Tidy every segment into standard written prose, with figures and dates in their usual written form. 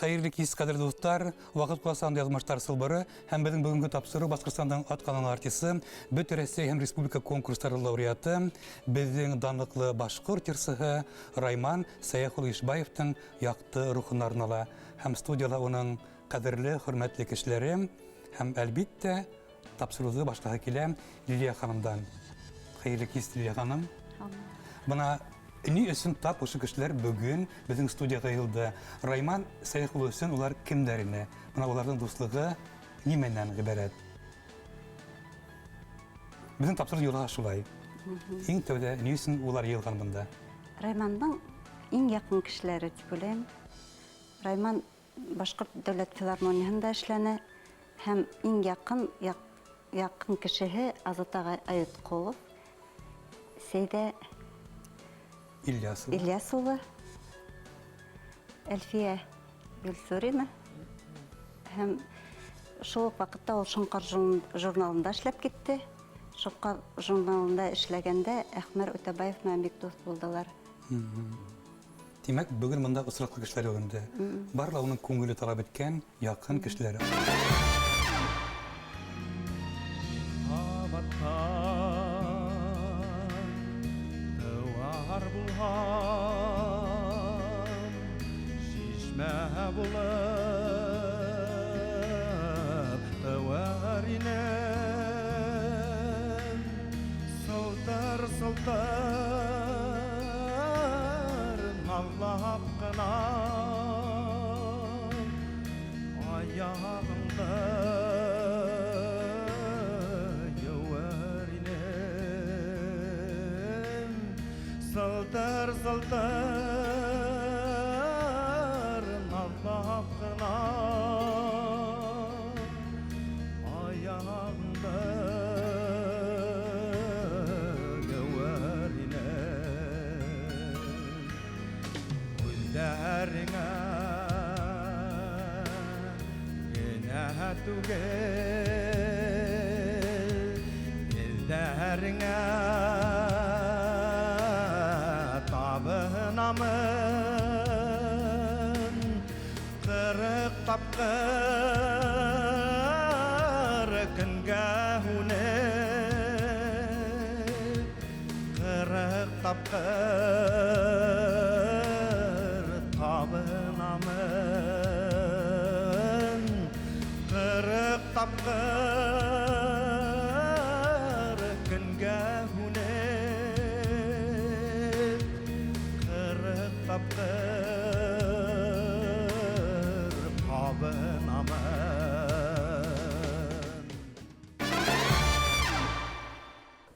Hayırlı kis kadir dostlar, vaqt kulasan yazmışlar sılbırı, hem bizim bugünkü tapsırı Başkırstan'dan atkanan artisti, bütün Россия hem Respublika konkursları laureatı, bizim danlıklı Başkır tırsı Rayman Sayakul İşbayev'tin yaktı ruhunlarına, hem studiyada onun kadirli, hürmetli kişileri, hem elbette tapsırızı başka kile Liliya Hanım'dan. Hayırlı kis Liliya Hanım. Buna ni için tap uşu kişiler bugün bizim studiyaya yıldı. Rayman Sayakul için ular kimlerini, buna onların dostluğu nimenden ibaret. Bizim tapsırız yola şulay. En tövde ni için ular yılgan bunda? Rayman'dan en yakın kişileri diyeyim. Rayman Başkurt Devlet Filarmoniyasında işlene, hem en yakın kişiyi Azat Ayıtkulu, Seyde İlyasova, Elfiye Gülsürina. Hem şu vakitte o Şonkar jurnalında işlep gitti. Şonkar jurnalında işlegende Ahmer Ötebayev Mehmet dost buldular. Demek bugün bunda ısraklı kişiler önünde. Barla onun kongülü talep etken yakın kişileri.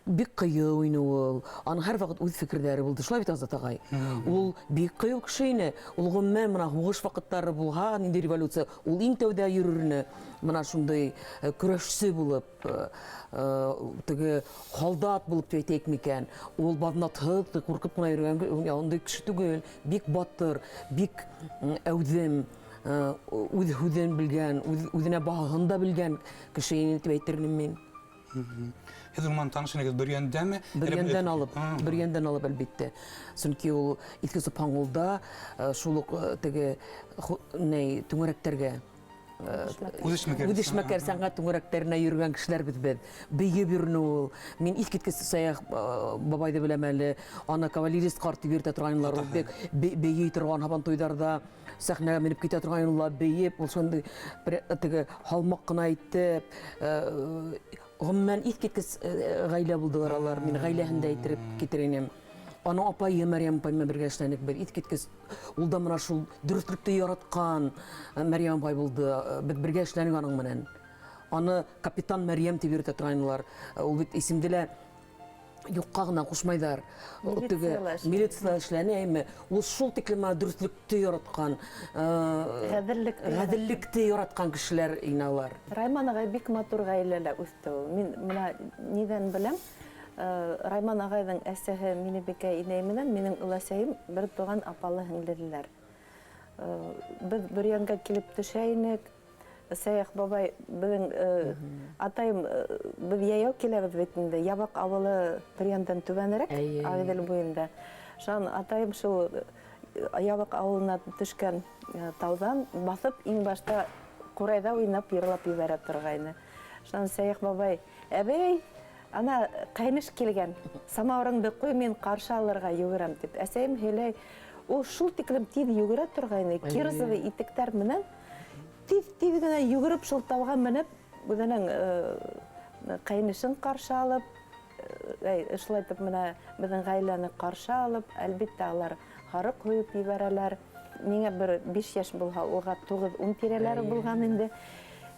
Bik kıyı oyunu ol. Anı her vakit öz fikirleri buldu. Şulay bit Azat ağay. Ol bik kıyı kişiyne. Ol gümmen mına hoş vakitleri bul. Ha nindi revolüsiya. Ol in tevde yürürüne. Mına şunday küreşçi bulup. Tıgı haldat bulup teytek miken. Ol badına tıhtı korkup mına yürüyen. Ya onday kişi tügül. Bik battır. Bik evdim. Udhuden bilgen. Udine bağında bilgen kişiyini tebeyttirinin min. Hezurman tanışınız bir yönden mi? Bir yönden alıp elbette. Çünkü o itkisi pangolda şuluk tege ne tüngürekterge Udişmeker sanat tüngürekterine yürüyen kişiler bitbed. Beye birine ol. Min ilk itkisi sayaq babayda bilemeli. Ana kavalirist kartı bir tetrayınlar oldu. Beye turgan haban toydarda sahneye minip kite turganlar beye. Ol şonda tege halmak kına itti. Gümmen ilk itkisi gayle buldular Allah. Min gaylehinde itirip getirinem. Ana apayı Meryem apayla birge işlenik bir itkitkis ulda mına şul dürüstlükte yaratkan Meryem apay buldu birge işlenik anın menen. Ana Kapitan Meryem tibir tetrayınlar. Ol bit isimdile yuqqağına kuşmaydar. Militsiyala işlenik eymi. Ol şul tiklima dürüstlükte yaratkan gədillikte yaratkan kişiler inalar. Rayman ağay bik matur gayleler üstü. Min mına neden bilem? Rayman ağayның әсәһе мине бекә инәйменән, минең өләсәйем бер туган апалы һеңлеләр. Без бер янга килеп төшә инек. Сәях бабай безнең атайым без яяу киләбез бит инде. Ябак авылы бер яндан түбәнрәк, Агыйдел буенда. Шан атайым шул Ябык авылына төшкән таудан баҫып, иң башта ҡурайҙа уйнап, йырлап ебәрә торғайны. Шунан Сәйих бабай, әбей, ана ҡәйнеш килгән, самауырыңды ҡуй, мен ҡаршы алырға йүгерәм, тип. Әсәйем һөйләй, ул шул тиклем тиҙ йүгерә торғайны, кирзовый итектәр менән, тиҙ генә йүгереп шул тауға менеп, үҙенең ҡәйнешен ҡаршы алып, шулай итеп менә беҙҙең ғаиләне ҡаршы алып, әлбиттә алар һарыҡ һуйып ебәрәләр. Миңә бер 5 йәш булһа, уға 9-10 тирәләре булған инде.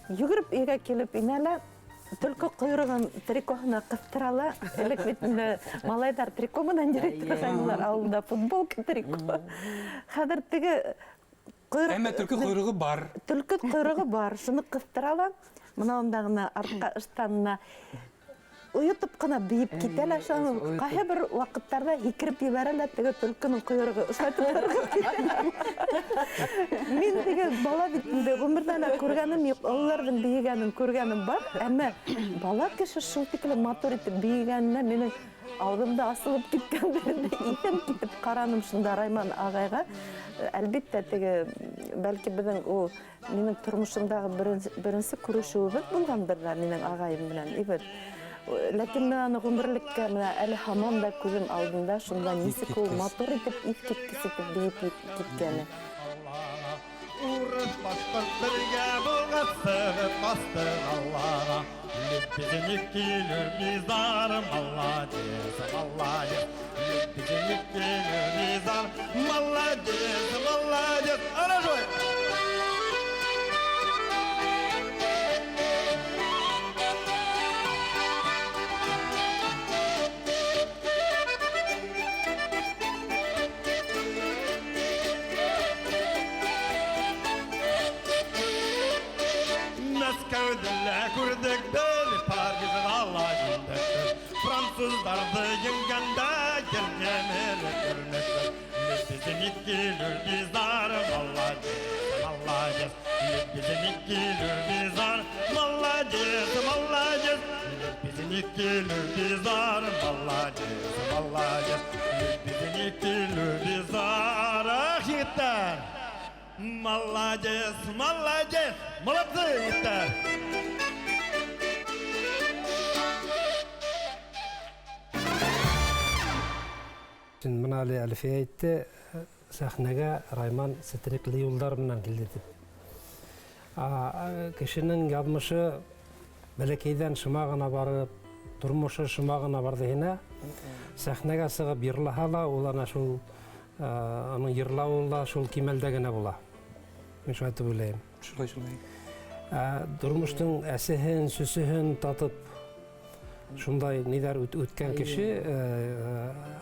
Йүгереп өйгә килеп инәлә, төлкө ҡойроғын трикоһына ҡыҫтырала. Элек бит малайҙар трико менән йөрөй торғайнылар ауылда, футболка, трико. Хәҙер теге Әммә төлкө ҡойроғо бар. Төлкө ҡойроғо бар, шуны ҡыҫтырала, мына онда ғына артҡа ыштанына уйытып ҡына бейеп китәлә, шуны ҡайһы бер ваҡыттарҙа һикереп ебәрәлә, теге төлкөнөң ҡойроғо ышайтып. Мин теге бала бит инде ғүмерҙә лә күргәнем юҡ, ололарҙың бейегәнен күргәнем бар, әммә бала кеше шул тиклем матур итеп бейегәненә минең ауыҙымда асылып киткәндер, иҫем китеп ҡараным шунда Райман ағайға. Әлбиттә, теге, бәлки беҙҙең ул минең тормошомдағы беренсе күрешеүебеҙ булғандыр да минең ағайым менән, ибет. Ләкин мен аны ғүмерлеккә әле һаман да күҙем алдында, шунда нисек ул матур итеп, иҫ киткес итеп бейеп киткәне. Урыс башҡорт бергә булғас, сығып бастыҡ Аллаға. Леппизенек килер низар, молодец, молодец. Леппизенек килер низар, молодец, молодец. Ана жой! Мәскәүдә күрдек бел Париждан алайындык. Француздарҙы еңгәндә ергәмеле күренеклек. Леппизенек килер низар, молодец, молодец. Леппизенек килер низар, молодец, молодец. Леппизенек килер низар, молодец, молодец. Леппизенек килер низар, ағиттар. Молодец, молодец, молодцы, егеттәр! Мына әле Әлфия әйтте, сәхнәгә Райман сетрекле юлдар менән килде дип. Кешенең яҙмышы бәләкәйҙән шыма ғына барып, тормошы шыма ғына барҙы һине, сәхнәгә сығып йырлаһа ла, ул ана шул аның йырлауы ла шул кимәлдә генә була. Мин шулай итеп уйлайым. Шулай. Тормоштың әсеһен, сөсөһен татып, шундай ниҙәр үткән кеше,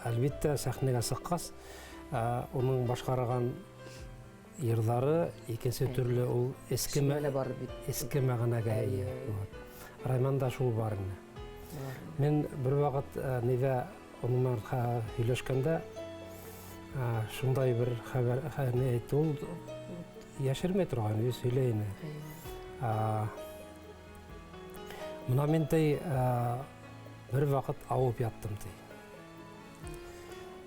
әлбиттә, сәхнәгә сыҡҡас, уның башҡарған йырҙары икенсе төрлө ул эске мәғәнәгә эйә. Райманда шул бар ине. Мин бер ваҡыт ниҙә унан һөйләшкәндә, шундай бер хәбәр әйтте, ул йәшермәй торған, үҙ һөйләй ине. Мына мин бер ваҡыт ауып яттым.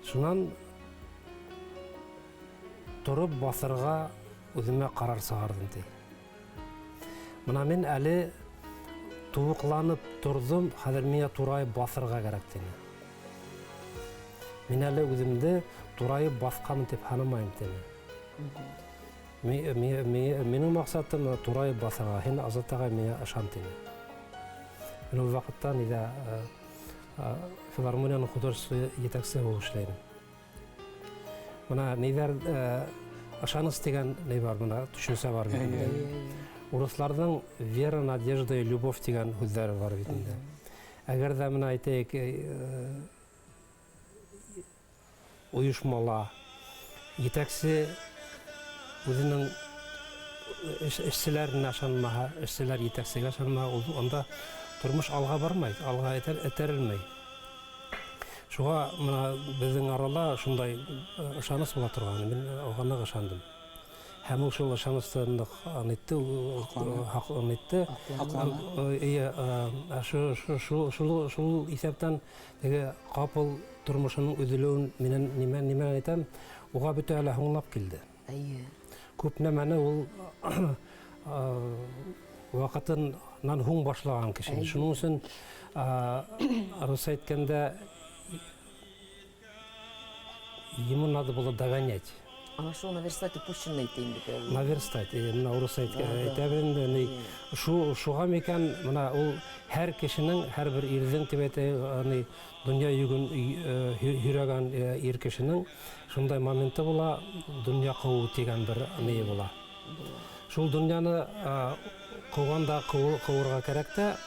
Шунан тороп баҫырға үҙемә ҡарар сығарҙым. Мына мин әле тубыҡланып торҙом, хәҙер миңә турайып баҫырға кәрәк. Мин әле үҙемде турайып баҫҡанмын тип һанамайым. Минең маҡсатым турайып баҫырға, һин Азат ағай миңә ышан. Мин ул ваҡытта филармонияның художество етәксе булып эшләйем. Мына ниҙәр ышаныс дигән бар, мына төшөнсә бар. Урысларҙың вера, надежда и любовь дигән һүҙҙәре бар бит инде. Әгәр ҙә мына әйтәйек, ойошмала, етәксе үҙенең эшселәренә ышанмаһа, эшселәр етәксегә ышанмаһа, онда тормош алға бармай, алға этәрелмәй. Шуға мына беҙҙең арала шундай ышаныс була торған, мин уға ныҡ ышандым. Һәм ул шул ышанысты ныҡ анытты, һаҡланытты. Шул иҫәптән теге ҡапыл тормошоноң өҙөлөүен нимә әйтәм, уға бөтә әле һуңлап килде. Әйе. Күп нәмәне ул вакытыннан һуң башлаган кеше. Шуның өчен рус әйткәндә ему надо было догонять. Ана шул наверстать упущенный теймдик. Наверстать. Мына урыс әйтәбенде, шуга микән мына ул һәр кешенең, һәрбер ирдән тибәтә, дөнья йөгөн һирәгән ир кешенең шундай моменты була, дөнья куу дигән бер не була. Шул дөньяны куганда куырга кирәк тә,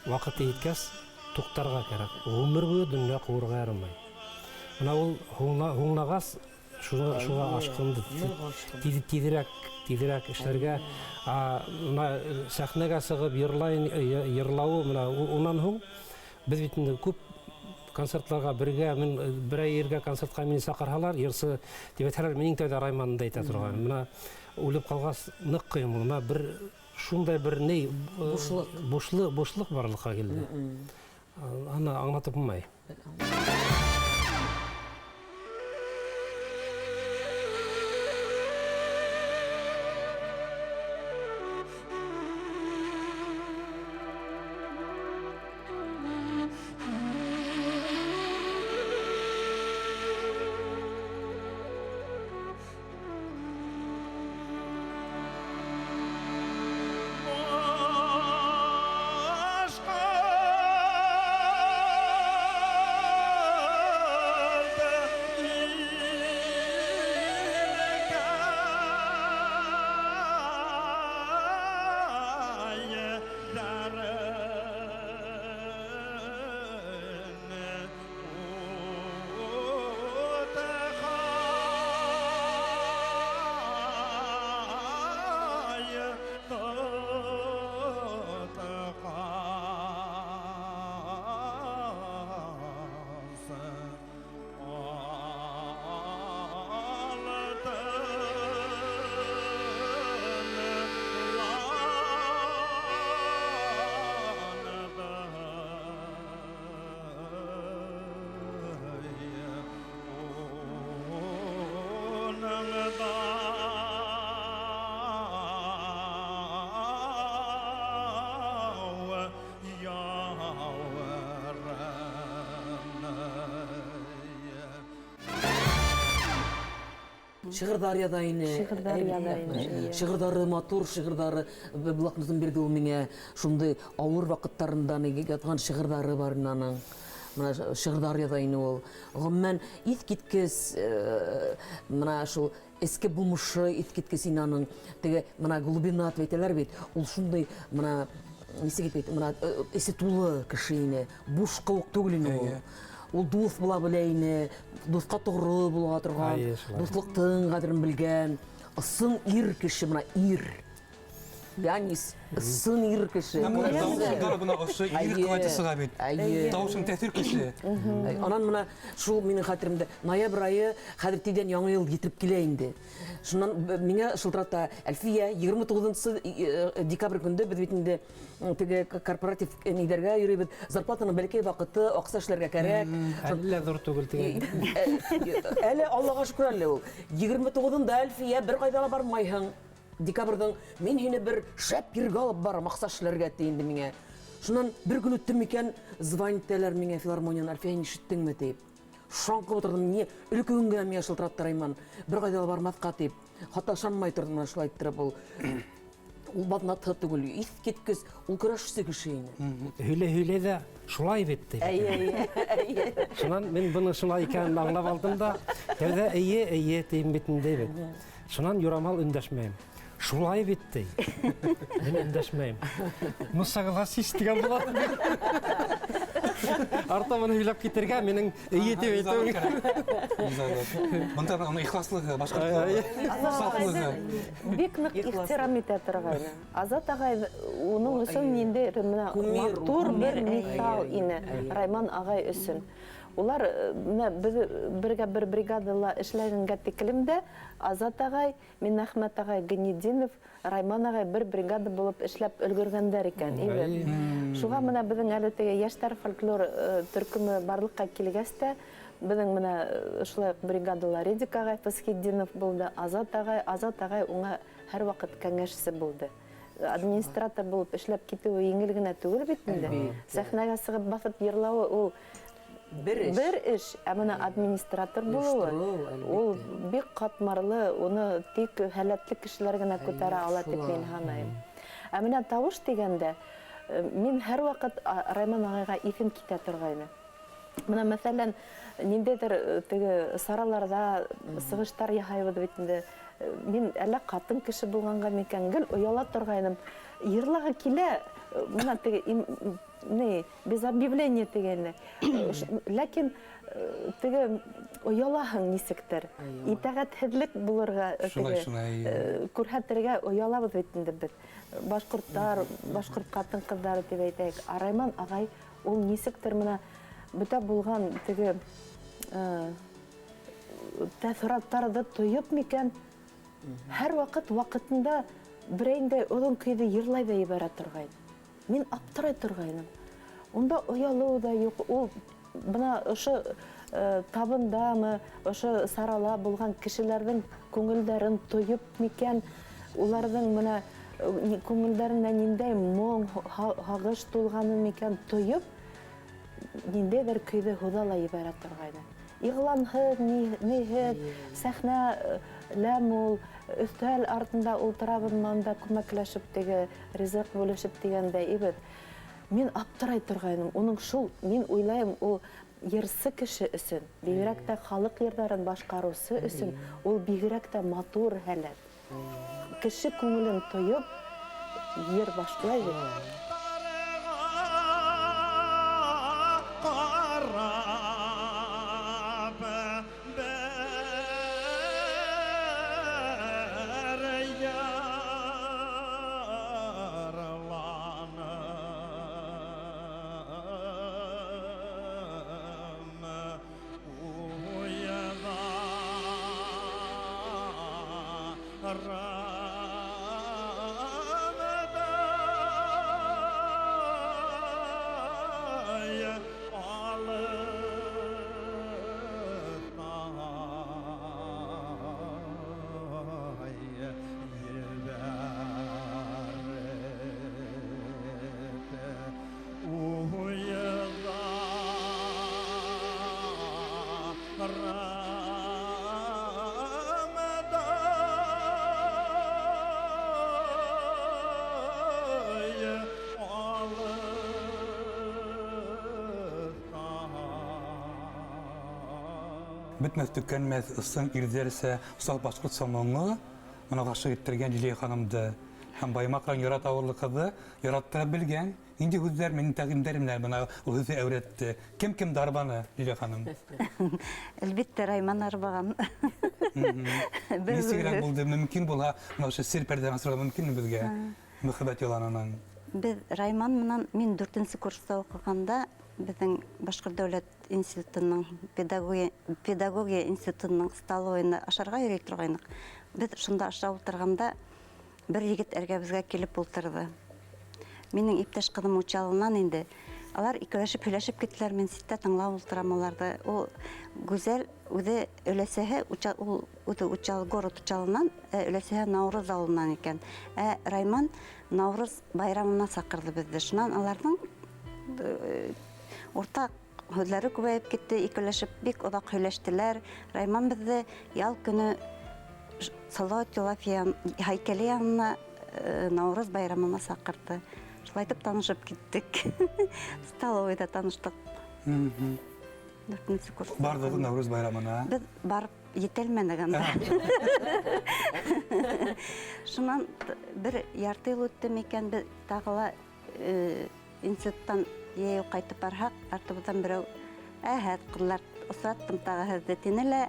вакыты еткәс туктарга кирәк. Гомер буе дөнья куырга ярамый. Мына ул һуңлагас шуга ашкынды. Тизрәк эшләргә, мына сәхнәгә сыгып йырлау, мына уннан һуң без бит күп концертларга бергә, бер ергә концертка мине сакырһалар, йырсы дибәтләр минең тәүдә Раймонда әйтә торган. Мына үлеп калгас нык кыйм, мына бер шундай бер не бушлык барлыкка килде. Аны аңлатып булмай. Шигырдарьяда ине. Шигырдары матур, шигырдары булакнызын бирде ул миңа. Шундай авыр вакыттарында ятган шигырдары бар аның. Мына Шигырдарьяда ине ул. Гомумән искиткес мына шул эске булмышы искиткес аның. Теге мына глубина әйтәләр бит. Ул шундай мына нисек әйтә, мына эсе тулы кеше ине. Буш кылык түгел ине ул. Ул дуст була беләйне, дуска туры була торган, дуслыктың кадерен белгән, сын ир кеше, мына ир. Янис, сын ир кеше. Бuna ошо ир кватисыга бит. Таушың тәсир кеше. Анан мына шул минең хәтеремдә ноябрь айы хәзер тидән яңа ел китеп килә инде. Шуннан миңа шылтырата Әлфия 29 декабрь көндә без бит инде теге корпоратив нидәргә йөрибез. Зарплатаның бәлки вакыты, акча эшләргә кирәк. Әллә зур түгел тигән. Әле Аллага шөкер әле ул. 29-да Әлфия бер кайда бармайһың. Декабрьдән мин һине бер шәп ергә алып барам, акча эшләргә тиенде миңа. Шуннан бер көн үтте микән, звонителләр миңа филармониянан Әлфия ишеттеңме дип. Шаңкып отырдым, не өлкән генә миңа шылтыратты Раймон. Бер кайда бармаска дип. Хата шанмай тордым, шулай иттиреп ул. Ул баднаты түгел, искиткес, ул көрәшче кеше ине. Һөйлә дә шулай бит ди. Әйе. Шуннан мин буны шулай икәнен аңлап алдым да, тәүдә әйе тием битендә бит. Шуннан юрамал өндәшмәйм. Шулай бит ди. Мин өндәшмәйм. Ну согласись дигән була. Артаман һөйләп китергә минең әйе дип әйтүем. Монда аны ихласлыгы, башкартлыгы, сафлыгы. Бик нык ихтирам итә торган. Азат агай уның өчен инде матур бер мисал ине. Раймон агай өчен. Улар бергә бер бригадала эшләгәнгә тикелемдә Азат агай, Минәхмәт агай, Генединов, Раймон агай бер бригада булып эшләп өлгергәннәр икән. Шуга менә безнең әле теге яшьләр фольклор төркеме барлыкка килгәч тә Беҙҙең менә шулай бригадала Редик ағай Фасхетдинов булды, Азат ағай уңа һәр ваҡыт кәңәшсе булды. Администратор булып эшләп китеүе еңел генә түгел бит инде. Сәхнәгә сығып баҫып йырлауы ул бер эш, ә бына администратор булыуы ул бик ҡатмарлы, уны тик һәләтле кешеләр генә күтәрә ала тип мин һанайым. Ә менә тауыш дигәндә, мин һәр ваҡыт Райман ағайға иҫем китә торғайны. Менә мәҫәлән, ниндәйҙер теге сараларҙа сығыштар яһайбыҙ бит инде. Мин әллә ҡатын кеше булғанға микән гел ояла торғайным. Йырлағы килә, менә теге без объявление тигәндә. Ләкин теге оялаһың нисектер. Итәғәтһеҙлек булырға күрһәтергә оялабыҙ бит инде беҙ. Башҡорттар, башҡорт ҡатын-ҡыҙҙары тип әйтәйек. Райман ағай ул нисектер менә бөтә булған теге тәьҫораттарҙы тойоп микән, һәр ваҡыт ваҡытында берәйендәй оҙон көйҙө йырлай ҙа ебәрә торғайны. Мин аптырай торғайным. Унда оялыу да юҡ. Ул бына ошо табындамы, ошо сарала булған кешеләрҙең күңелдәрен тойоп микән, уларҙың менә күңелдәренә ниндәй моң, һағыш тулғанын микән тойоп, ниндәйҙер көйҙө һуҙа ла ебәрә торғайны. Иғланһыҙ, ниһеҙ, сәхнә ләм ул, өҫтәл артында ултырабыҙ мында күмәкләшеп теге ризыҡ бүлешеп дигәндә ибеҙ. Мин аптырай торғайным. Уның шул, мин уйлайым, ул йырсы кеше өсөн, бигерәк тә халыҡ йырҙарын башҡарыусы өсөн, ул бигерәк тә матур һәләт. Кеше күңелен тойоп, йыр башлай бит. Бөтмәҫ төкәнмәҫ ысын ирҙәрсә усал башҡорт самоңы мына ғашиҡ иттергән Лилиә ханымды һәм Баймаҡран ярат ауырлы ҡыҙы яраттыра белгән. Инде һүҙҙәр минең тәҡдимдәр менән бына ул һүҙҙе әүрәтте. Кем дарбаны, Лилиә ханым? Әлбиттә, Райман арбаған. Нисегерәк булды? Мөмкин булһа, ошо сер пәрҙән асырға мөмкинме беҙгә? Мөхәббәт яланынан. Беҙ Райман менән мин 4-нче курста уҡығанда беҙҙең Башҡорт дәүләт институтының, педагогия институтының столовойына ашарға йөрөй торғайныҡ. Беҙ шунда аша ултырғанда бер егет эргәбеҙгә килеп ултырҙы. Минең иптәш ҡыҙым учалынан инде. Алар икеләшеп һөйләшеп киттеләр, мин ситтә тыңлап ултырам аларҙы. Ул гүзәл үҙе өләсәһе город учалынан, өләсәһе Наурыз ауылынан икән. Райман Наурыз байрамына саҡырҙы беҙҙе. Шунан аларҙың уртаҡ һүҙләре күбәйеп китте, икеләшеп бик оҙаҡ һөйләштеләр. Райман беҙҙе ял көнө Салауат Юлафия һәйкәле янына Наурыз байрамына саҡырҙы. Шулай итеп танышып киттек. Столовойҙа таныштыҡ. 4-нче курста. Барҙығыҙ Наурыз байрамына? Беҙ барып етелмәнек анда. Шунан бер ярты йыл үтте микән, беҙ тағы ла институттан йәйәү ҡайтып барһаҡ, артыбыҙҙан берәү ҡыҙлар осраттым тағы һеҙҙе тине лә,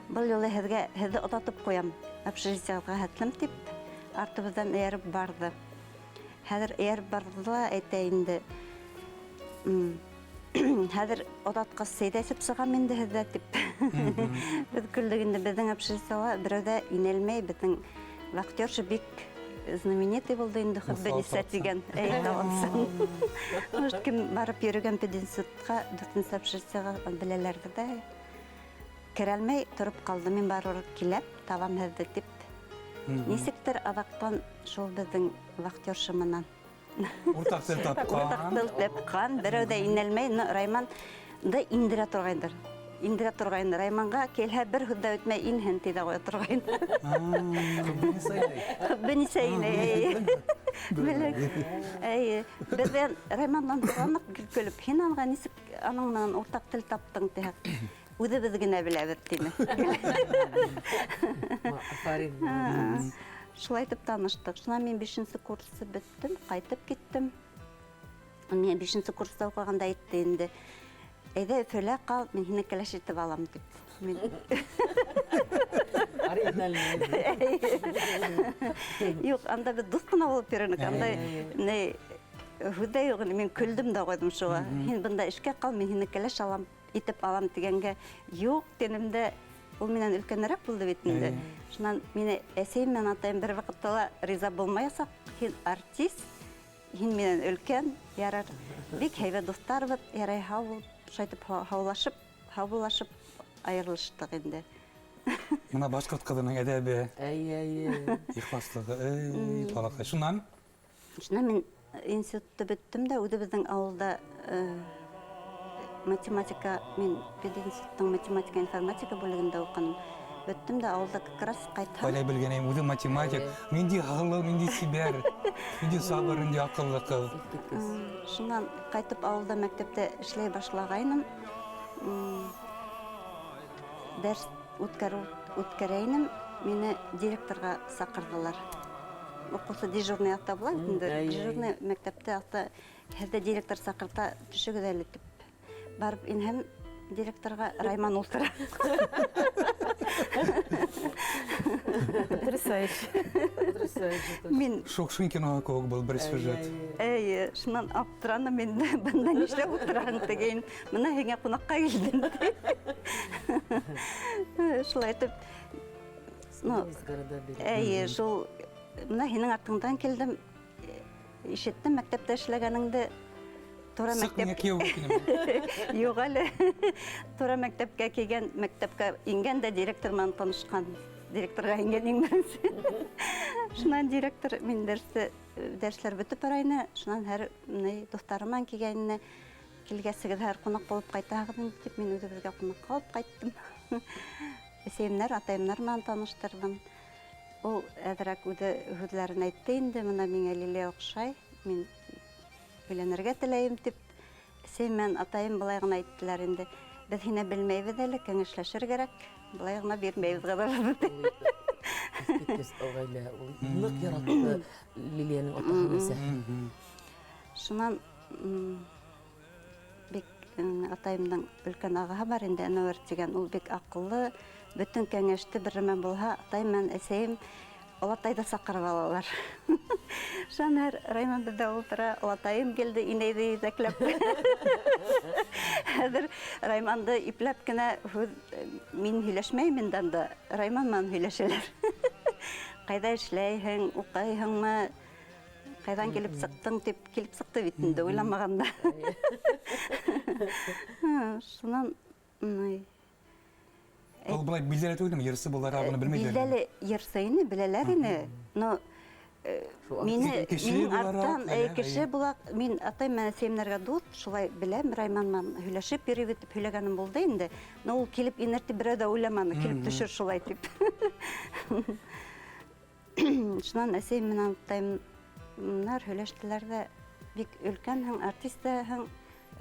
был юлы һеҙҙе оҙатып ҡуям, общежитиеға һәтлем тип, артыбыҙҙан эйәреп барҙы. Хәҙер эйәреп барҙы ла әйтә инде, хәҙер оҙатҡас сәйҙәсеп сығам инде һеҙҙә тип. Беҙ көлдөк инде, беҙҙең общежитиеға берәүҙә инәлмәй, беҙҙең вахтерша бик знаменитый булды инде Хөббәниса тигән талансын. Может, кем барып йөрөгән пединститутҡа 4-нче общежитиеға беләләрҙер ҙә. керелмей тұрып қалды. Мен барыр келеп, табам һеҙҙе тип. Нисектер аҙаҡтан шул беҙҙең вахтерша менән Уртаҡ тел тапҡан. тапҡан, берәү дә инәлмәй, Райманды индерә торғайндар. Индерә торғайны. Райманға келһә бер һүҙ ҙә үтмәй инһен тиҙә ҡуя торғайны. Бенисәйне. Беҙҙән Раймандан һоранып көлөп, һин анға нисек аның менән уртаҡ тел таптың тиһәк. Үҙебеҙ генә беләбеҙ тине. Шулай итеп таныштык. Шунан мин 5-нче курсты бөттөм, ҡайтып киттем. Мен 5-нче курста уҡығанда әйтте инде. Әйҙә Өфөлә ҡал, мин һине кәләш итеп алам тип. Юҡ, анда беҙ дуҫ ҡына булып йөрөнөк. Андай һүҙ ҙә юҡ. Мин көлдөм дә ҡуйҙым шуға. Һин бында эшкә ҡал, мин һине кәләш алам итеп алам тигәнгә, юҡ тинем дә. Ул минән өлкәнерәк булды бит инде. Шунан мине әсәйем менән атайым бер ваҡытта ла риза булмаясаҡ. Һин артист, һин минән өлкән, ярар. Бик һәйбәт дуҫтарбыҙ, ярай һау булып, шайтып һаубуллашып айырылыштыҡ инде. Мына башҡорт ҡыҙының әҙәбе, ихласлығы, балаҡай. Шунан? Шунан мин институтты бөттөм дә, үҙебеҙҙең ауылда математика, мин пединституттың математика информатика бүлегендә уҡыным. Бөттөм дә ауылда как раз ҡайтһам. Ҡайҙа белгәнәйем, үҙе математик. Нинди һылыу, нинди сибәр, нинди сабыр, нинди аҡыллы ҡыҙ. Шунан ҡайтып ауылда мәктәптә эшләй башлағайным. Дәрс үткәрәйнем, мине директорға саҡырҙылар. Уҡыусы дежурный аҡта була бит инде. Дежурный мәктәптә аҡта һеҙҙе директор саҡырта, төшөгөҙ әле тип. Барып инһәм, директорға Райман ултыра. Потрясающе. Мин Шукшин киноға кеүек был бер сюжет. шунан аптыраным инде, бында нишләп ултыраһың тигәйен. Мына һиңә ҡунаҡҡа килдем. Шулай итеп, шул мына һинең артыңдан килдем. Ишеттем мәктәптә эшләгәнеңде. Сыҡ миңә кейәү килем. Юҡ әле. Тура мәктәпкә килгән, мәктәпкә ингән дә директор менән танышҡан. Директорға ингән иң беренсе. Шунан директор мин дәрсләр бөтөп барайны. Шунан һәр дуҫтарыман килгәненә килгәсегеҙ һәр ҡунаҡ булып ҡайтаһығыҙ тип мин үҙебеҙгә ҡунаҡҡа алып ҡайттым. Әсәйемнәр, атайымдар менән таныштырҙым. Ул әҙерәк үҙе һүҙләрен әйтте инде, мына миңә Лилиә оҡшай. Мин өйләнергә теләйем тип, әсәйем менән атайым былай ғына әйттеләр инде. Беҙ һине белмәйбеҙ әле, кәңәшләшер кәрәк. Былай ғына бирмәйбеҙ ҡыҙығыҙҙы. Ныҡ яратты Лилиәнең атаһы. Шунан бик атайымдың өлкән ағаһы бар инде, Әнүәр тигән. Ул бик аҡыллы, бөтөн кәңәште береме булһа, атайым менән әсәйем олатайҙы саҡырып алалар. Шунан һәр Райман беҙҙә ултыра, олатайым килде, инәйҙе етәкләп. Хәҙер Райманды ипләп кенә мин һөйләшмәйем инде анда, Райман менән һөйләшәләр. Ҡайҙа эшләйһең, уҡыйһыңмы, ҡайҙан килеп сыҡтың тип, килеп сыҡты бит инде, уйламағанда. Шунан Ул былай билдәле түгелме, йырсы булар, ағыны белмәйҙәр. Билдәле йырсы ине, беләләр ине. Но минең арттан кеше була, мин атай менән әсәйемнәргә дуҫ, шулай беләм, Райман менән һөйләшеп йөрөй бит һөйләгәнем булды инде. Но ул килеп инер тип берәү дә уйламаны, килеп төшөр шулай тип. Шунан әсәйем менән атайымдар һөйләштеләр ҙә, бик өлкәнһең, артистаһың,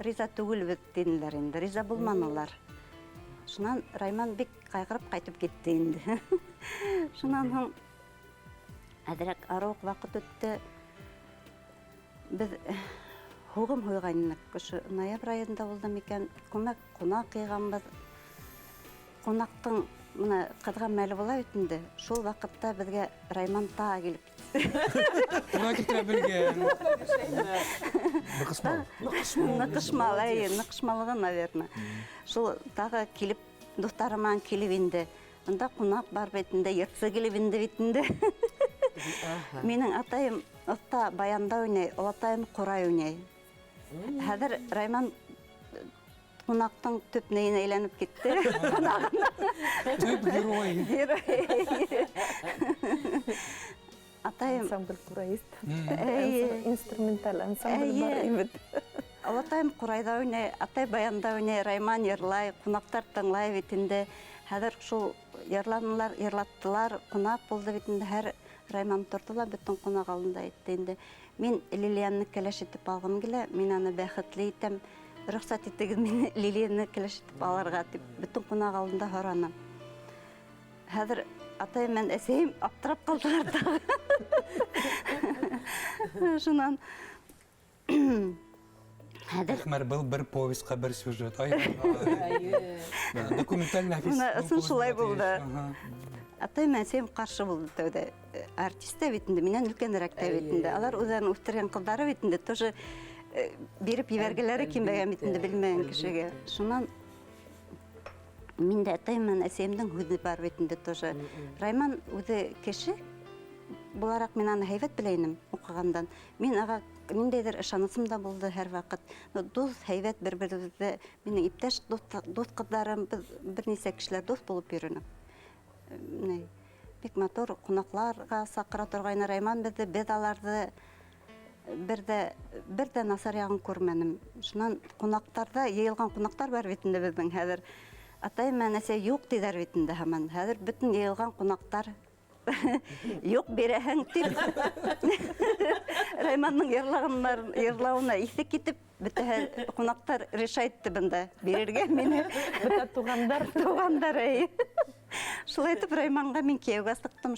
риза түгелбеҙ тинеләр инде, риза булманылар. Шунан Райман бик ҡайғырып ҡайтып китте инде. Шунан һуң әҙерәк арыуыҡ ваҡыт үтте. Беҙ һуғым һуйғайныҡ. Ошо ноябрь айында булды микән, ҡунаҡ йыйғанбыҙ. Ҡунаҡтың мына ҡыҙған мәле була бит инде. Шул ваҡытта беҙгә Райман тағы килеп китте. Тура китә белгән. Ныҡышмалығы, наверное. Шул тағы килеп, дуҫтарыман килеп инде. Анда ҡунаҡ бар бит инде, йырсы килеп инде бит инде. Минең атайым оҫта баянда уйнай, олатайым ҡурай уйнай. Хәҙер Райман кунактың төп нейіне әйләнеп кетті. Төп герой. Атайым, Ансамбль кураист. Әйе. Инструменталь ансамбль Әйе. бар ибет. Атайым курайда уйнай, атай баянда уйнай, Райман йырлай, кунактар тыңлай битинде. Хәзер шул йырланылар, йырлаттылар, кунак булды битинде. Һәр Райман тордылар, бөтен кунак алдында әйтте инде. Мин Лилиянны кәләш итеп алгым килә, мин аны бәхетле итәм. Рөхсәт итегез мине Лилиянны кәләш итеп алырга дип, бөтен кунак алдында һораным. Хәзер атай мен әсәйем аптырап калдылар да. Шунан Әхмәр, был бер повестка, бер сюжет. Документаль нәфис. Мына ысын шулай булды. Атай мен әсәйем каршы булды тәүдә. Артист та битендә, миннән өлкәнрәк тә битендә. Алар үзләрен үстергән кыздары битендә тоже биреп ебәргәләре кимбәгән битендә белмәгән кешегә. Шуннан мин дә атай мен әсәемнең үзе бар битендә тоже. Райман үзе кеше буларак мен аны һәйбәт беләйнем укыгандан. Мин ага ниндәйдер ышанысым да булды һәр вакыт. Дус һәйбәт бер-беребезгә, минең иптәш дус кызларым, без бернисә кешеләр дус булып йөрүне. Бик матур кунакларга сакыра торган Райман безне, без аларды бер дә насар ягын күрмәдем. Шуннан кунактарда йыелган кунактар бар битендә безнең хәзер. Атай мен әсәй юк диләр битендә һаман. Хәзер бөтен йыелган кунактар юк бирәһең дип. Райманның йырлауына исе китеп, бөтен кунактар решайтты бында бирергә мине. Бөтә тугандар. Тугандар. Шулай итеп Райманга мин кияүгә сыктым.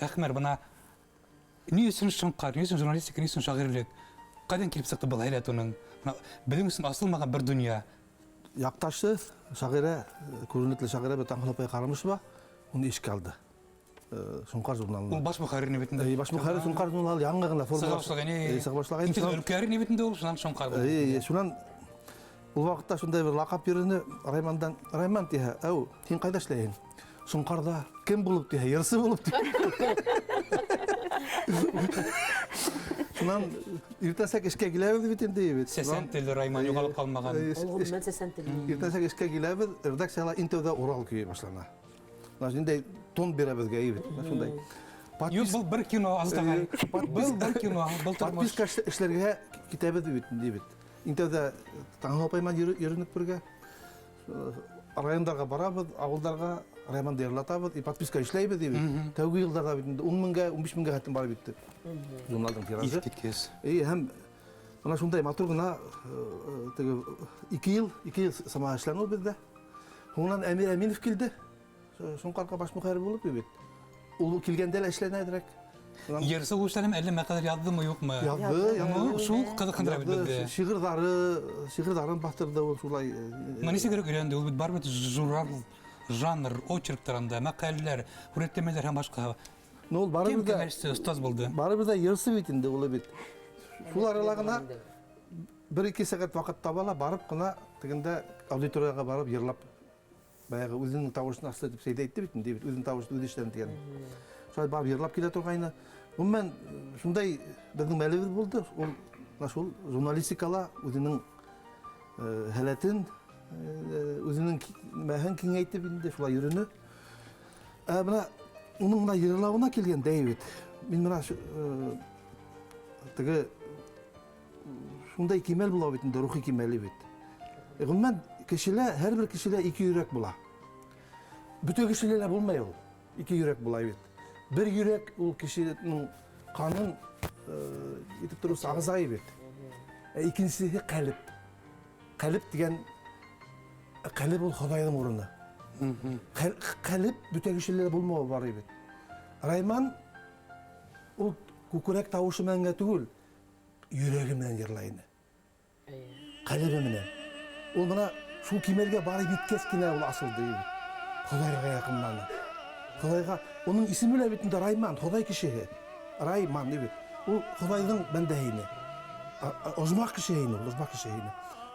Әхмәр, бына ни өсөн шыңқар, ни өсөн журналистика, ни өсөн шағирлік? Қайдан келіп сықты бұл һәйләт оның? Біздің үшін асылмаған бір дүния. Якташы шағира, көрінетлі шағира бі Таңқылапай Қарамышева, оны ешке алды. Шыңқар журналына. Ол баш мұхарир не бетінде? Баш мұхарир Шыңқар журналы яңғағына Сығабашлағайны. Үлкәрі не бетінде ол, шынан шыңқар болды. Шынан бұл вақытта шындай бір лақап беріні Раймандан, Райман дейі, әу, сен қайда ішлейін? Шыңқарда кім болып дейі, ерсі болып дейі. Шынан ертәсәк ішке келәбіз бетінде ебет. Сәсен тілі Райман жоғалып қалмаған. Олғын мен сәсен тілі. Ертәсәк ішке келәбіз, редакциялар интеуді орал күйе башлана. Шындай тон берәбізге ебет. Бұл бір кино аздағай. Бұл бір кино, бұл тұрмыш. Подписка ішлерге кетәбіз бетінде ебет. Интеуді Таңқылапаймен ерініп бірге. Райондарға барабыз, ауылдарға Райманды ерлатабыз, подписка ішлейбіз ебет. Тәугі жылдарда бетінде 10 мыңға, 15 мыңға хаттың бары бетті. Журналдың тиражы. Кеткез. Һәм мына шундай матур гына 2 ел сама эшләнү бездә. Шуннан Әмир Әминов килде. Шунқарга баш мөхәррир булып ебет. Ул килгәндә лә эшләнәдерәк. Ерсі ұлыштарым әлі мәқадар ядды ма, yok mu? Язды. Шул қыдықындыра бітті. Шиғырдарын бастырды ол шулай. Манесі керек үйренді, ол біт бар біт журнал, жанр, очерктарында, мәқәлелер, үреттемелер һәм башқа. Кем кемәлісі ұстаз болды? Бары бірді ерсі бетінде ол бет. Шул аралағына 1-2 сағат вақыт табала барып қына тігінде аудиторияға барып ерлап баяғы өзінің тауышын асты деп сейді айтты бетінде, өзінің тауышын өзі іштен деген. Шулай барып ерлап келе тұрғайны. Мен шундай біздің мәлімет болды, ол журналистикала өзінің хәләтен үзенең мәһен киңәйтеп инде шулай йөрүне. Менә уның мына йырлауына килгән Дэвид. Мин менә теге шундай кимәл була бит инде, рухи кимәле бит. Гомумән кешелә, һәрбер кешелә ике йөрәк була. Бөтен кешеләрдә булмай ул. Ике йөрәк була бит. Бер йөрәк ул кешенең канын итеп торысы агызай бит. Икенчесе калып. Калып дигән калып ул Худайның урыны. Калып бөтен кешеләрдә булмау бар бит. Райман ул күкрәк тавышы менән түгел, йөрәге менән йырлайны. Калыбы менән. Ул менә шул кимәлгә барып җиткәч кенә ул асылды бит. Худайга якынланы. Худайга уның исеме лә бит инде Райман, Худай кешеһе. Райман бит. Ул Худайның бәндәһе. Озмак кешеһе, озмак кешеһе.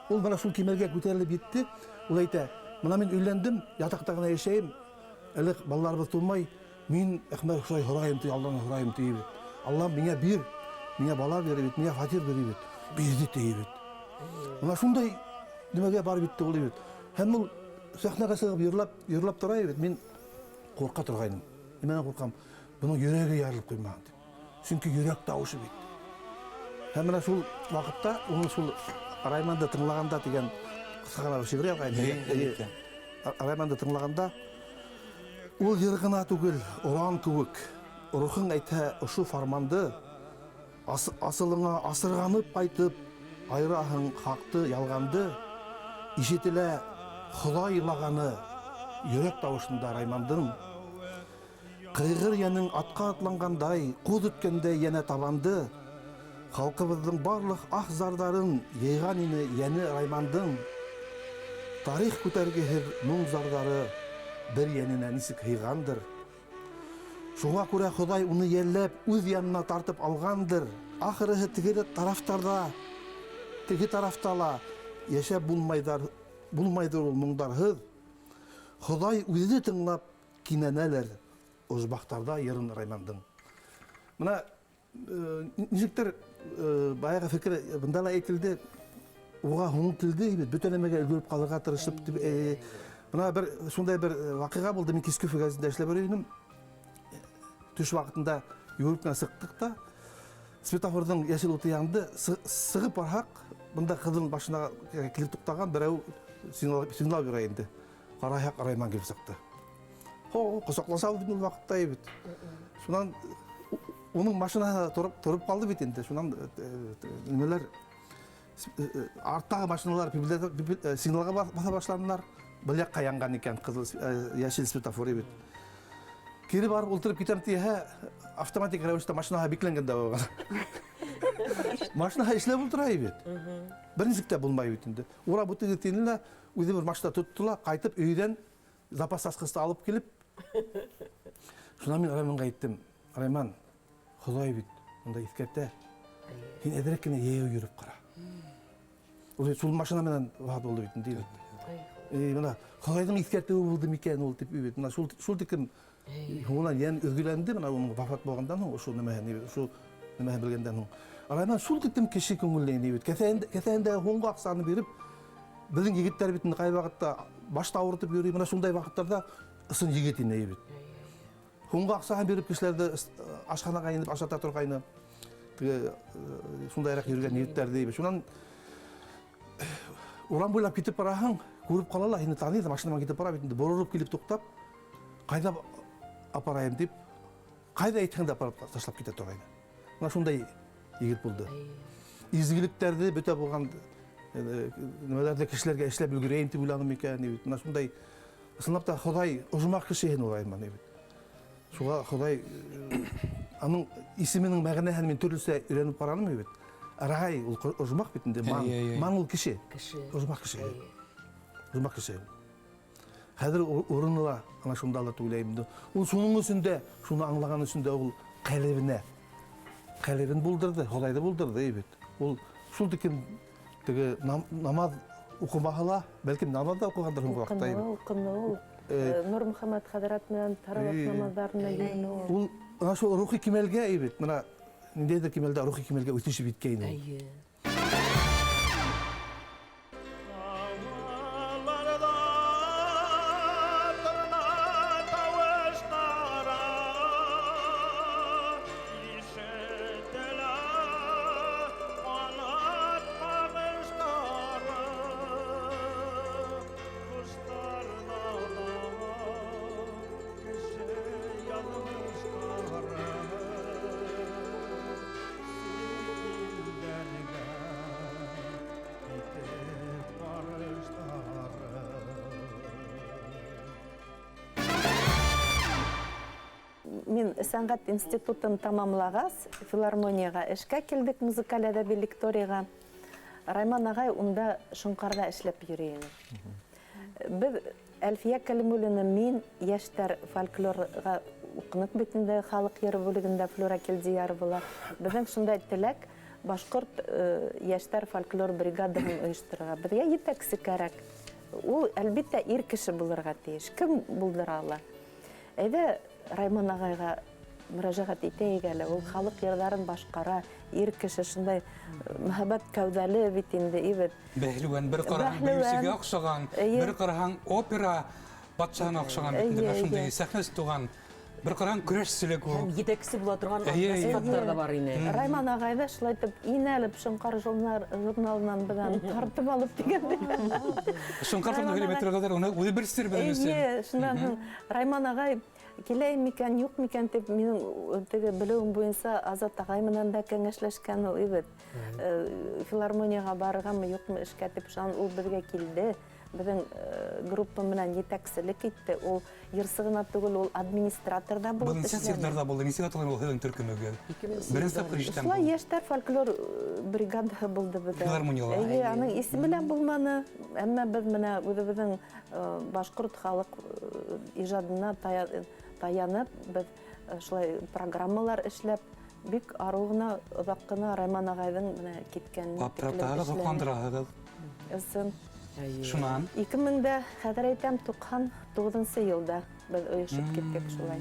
Ул менә шул кимәлгә күтәрелеп җитте. Ул әйтә: "Менә мин өйләндем, ятакта гына яшәйм. Әле балаларыбыз тумай, мин Әхмәт Хусай һорайым ди, Аллаһны һорайым ди бит. Аллам миңа бир, миңа бала бир бит, миңа фатир бир бит. Бирде ди бит." Менә шундай нимәгә барып җитте ул бит. Һәм ул сәхнәгә сыгып йырлап тора бит. Мин курка торгайным. Нимәдән куркам? Буның йөрәге ярылып куймаган дип. Чөнки йөрәк тавышы бит. Һәм менә шул вакытта уның шул Райманды тыңлаганда дигән кыскагына шигырь язган. Райманды тыңлаганда ул йыргына түгел, уран кебек. Рухың әйтә, ошо фарманды асылыңа асырганып кайтып, айраһың хакты, ялганды. Ишетелә Худай илаганы йөрәк тавышында Раймандың. Кыйгыр яның атка атлангандай, куд үткәндә янә табанды. Халкыбызның барлык ах зардарын йыйган ине яны Раймандың. Тарих күтәргеһез моң зардары бер янына нисек хыйгандыр. Шуңа күрә Худай уны йәлләп үз янына тартып алгандыр. Ахыры теге тарафтала яшәп булмайдыр ул моңдарһыз. Худай үзе тыңлап кинәнәләр озбактарда йырын Раймандың. Менә ничектер баягы фикер бында ла әйтелде, уга һуң килде бит, бөтен нәмәгә өлгереп калырга тырышып. Менә бер шундай бер вакыйга булды. Мин киске фигазында эшләп йөрдем. Төш вакытында юрыкка сыктык та, светофордың яшел уты янды, сыгып барһак, бында кызыл башына килеп туктаган берәү сигнал бирә инде. Карайак Райман килеп сыкты. Косакласа алды бит вакытта бит. Шунан уның машинаһы торып калды бит инде. Шунан нимәләр арттагы машиналар сигналга баса башладылар. Бу якка янган икән кызыл яшел светофор бит. Кире барып ултырып китәм тиһә, автоматик рәвештә машинаһы бикләнгән дә булган. Машинаһы эшләп ултыра бит. Берничек тә булмай бит инде. Ура бу тигәнлә үзе бер машина тоттыла, кайтып өйдән запас аскысты алып килеп. Шунан мин Райманга әйттем: "Райман, Худай бит, монда искәртә. Син әдерәк кенә яйы йөреп кара." Ул шул машина менән вафат булды бит инде. Менә Худайның искәртүе булды микән ул дип бит. Менә шул тикем Хуна ян өзгеләнде, менә уның вафат булгандан ул шул нәмә белгәндән ул. Райман шул тикем кеше күңелле бит. Кәсәндә һуңга аксаны биреп, безнең егетләр бит кай вакытта башта авыртып йөри, менә шундай вакытларда ысын егет ине бит. Һуңга аксаны биреп кешеләрдә ашханага инеп ашата торгайны. Шундайрак йөргән егетләр дип. Шуннан урам буйлап китеп бараһың, күреп калалар, инде таный, машинага китеп бара бит, борылып килеп туктап, кайда апарайым дип, кайда әйтгәндә апарып ташлап китә торгайны. Менә шундай егет булды. Изгилекләрдә бөтә булган нимәләрдә кешеләргә эшләп өлгерәйем дип уйладым икән. Менә шундай ысынлап та Худай озмак кешеһен уйлаймын дип. Шуңа Худай аның исеменең мәгънәһен мин төрлесә өйрәнеп карадым бит. Рай ул озмак бит инде, ман ул кеше. Озмак кеше. Озмак кеше. Хәзер урынла ана шундайлар уйлайм. Ул шуның өчендә, шуны аңлаган өчендә ул калебин булдырды, Худайды булдырды бит. Ул шул тикем теге намаз укымаһала, бәлки намазда укыгандыр ул вакытта. Укымны. Нур Мөхәммәд хәзрәт менән таравих намазларына йөрү. Ул ана шул рухи кимәлгә бит. Менә ниндәйдер кимәлдә рухи кимәлгә үтешеп биткәйне. сәнгать институтын тамамлагас, филармонияға эшкә килдек, музыкаль әдәби лекторияға. Райман ағай унда Шоңқарда эшләп йөрөйін. Біз Әлфия Кәлимуллина мин яшьтәр фольклорга укынып битендә халык йыры бүлегендә флора Келдияр була. Безнең шундай теләк башкорт яшьтәр фольклор бригадаһын оештырырга. Безгә җитәкче кирәк. Ул әлбәттә ир кеше булырга тиеш. Кем булдыра ала? Әйдә Райман агайга мөрәҗәгать итәйек әле. Ул халык йырларын башкара, ир кеше шундай мәхәббәт кәүдәле бит инде ибет. Бәһлүән бер караһаң бөйсегә охшаган, бер караһаң опера патшаһына охшаган бит шундай сәхнәсе туган. Бер караһаң көрәшчелек ул. Һәм җитәкче була торган сыйфаттар да бар ине. Райман агайда шулай итеп инәлеп Шоңкар журналынан белән тартып алып дигәндә. Шоңкар километргә уны үзе бер сер белән үсә. Шуннан Райман агай киләй микән, юк микән дип минем теге белүем буенча Азат агай менән дә кәңәшләшкән ул ибет. Филармонияга барганмы, юкмы эшкә дип шан ул безгә килде. Безнең группа менән җитәкчелек итте. Ул йырсыгына түгел, ул администратор да булып эшләде. Бу сенсирларда булды. Нисек аталган ул һәм төркемгә? Беренче тапкыр ишеттем. Шулай яшьтәр фольклор бригадаһы булды бездә. Филармониялар. Аның исеме белән булманы. Әмма без менә үзебезнең башкорт халык иҗадына таянып, без шулай программалар эшләп, бик арыгына, озак кына Райман агайның менә киткәнне Аптыратагыз, кандырагыз. Ысын. Шунан 2000-дә, хәзер әйтәм, 99 елда без оешып киттек шулай.